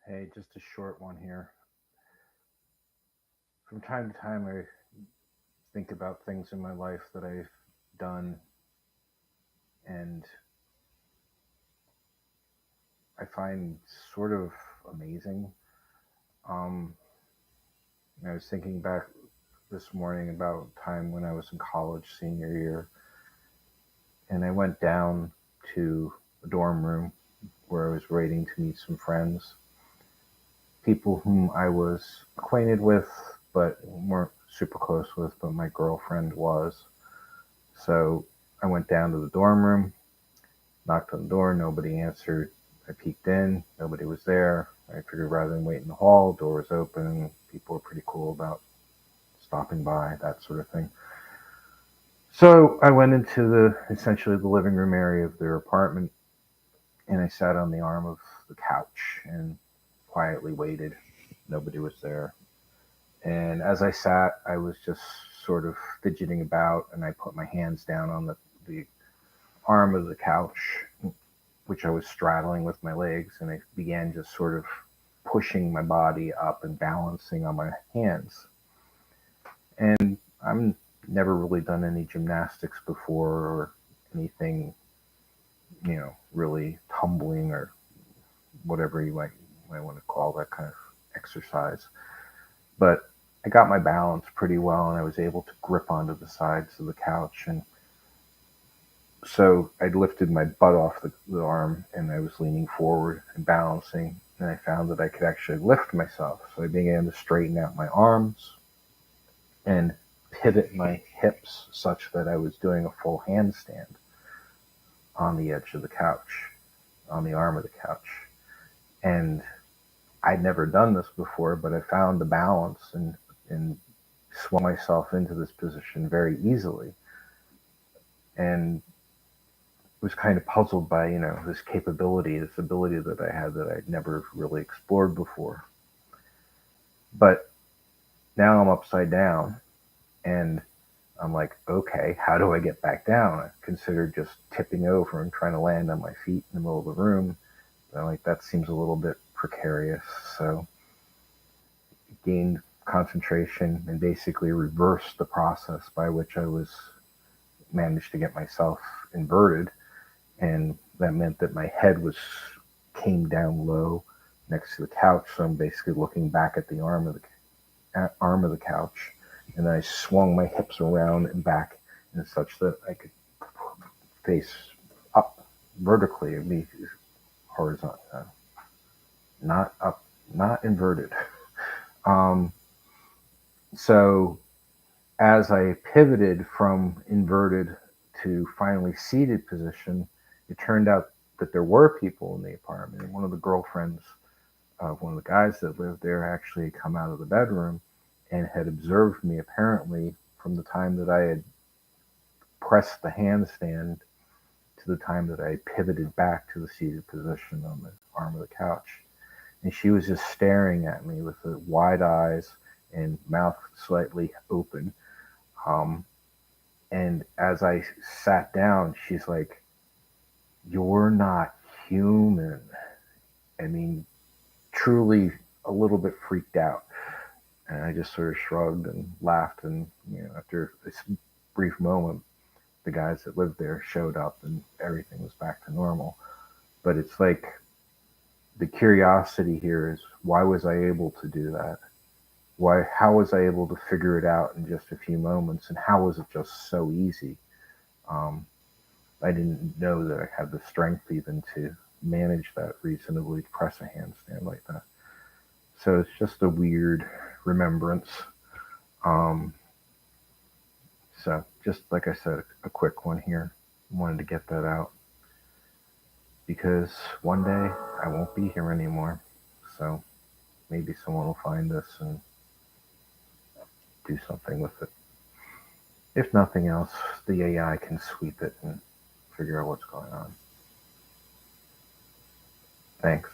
Hey, just a short one here. From time to time, I think about things in my life that I've done, and I find sort of amazing. Um, I was thinking back this morning about time when I was in college, senior year, and I went down to a dorm room where I was waiting to meet some friends, people whom I was acquainted with, but weren't super close with, but my girlfriend was. So I went down to the dorm room, knocked on the door, nobody answered. I peeked in, nobody was there. I figured rather than wait in the hall, door was open. People were pretty cool about stopping by, that sort of thing. So I went into the essentially the living room area of their apartment, and I sat on the arm of the couch and quietly waited. Nobody was there. And as I sat, I was just sort of fidgeting about, and I put my hands down on the arm of the couch, which I was straddling with my legs, and I began just sort of pushing my body up and balancing on my hands. And I'm never really done any gymnastics before or anything, really tumbling or whatever you might want to call that kind of exercise. But I got my balance pretty well, and I was able to grip onto the sides of the couch. And so I lifted my butt off the arm, and I was leaning forward and balancing, and I found that I could actually lift myself. So I began to straighten out my arms and pivot my hips such that I was doing a full handstand on the edge of the couch, on the arm of the couch. And I'd never done this before, but I found the balance and swung myself into this position very easily. And was kind of puzzled by, this capability, this ability that I had that I'd never really explored before. But now I'm upside down, and I'm like, okay, how do I get back down? I considered just tipping over and trying to land on my feet in the middle of the room. But I'm like, that seems a little bit precarious. So I gained concentration and basically reversed the process by which I was managed to get myself inverted, and that meant that my head was came down low next to the couch. So I'm basically looking back at the arm of the couch, and I swung my hips around and back in such that I could face up vertically and be horizontal, not up, not inverted. Um, so as I pivoted from inverted to finally seated position, it turned out that there were people in the apartment. And one of the girlfriends of one of the guys that lived there actually come out of the bedroom and had observed me apparently from the time that I had pressed the handstand to the time that I pivoted back to the seated position on the arm of the couch. And she was just staring at me with the wide eyes and mouth slightly open. Um, and as I sat down, she's like, "You're not human." I mean, truly a little bit freaked out. And I just sort of shrugged and laughed. And, after this brief moment, the guys that lived there showed up and everything was back to normal. But it's like the curiosity here is, why was I able to do that? How was I able to figure it out in just a few moments? And how was it just so easy? Um, I didn't know that I had the strength even to manage that reasonably, press a handstand like that. So it's just a weird remembrance. Um, so just like I said, a quick one here. Wanted to get that out because one day I won't be here anymore. So maybe someone will find this and do something with it. If nothing else, the AI can sweep it and figure out what's going on. Thanks.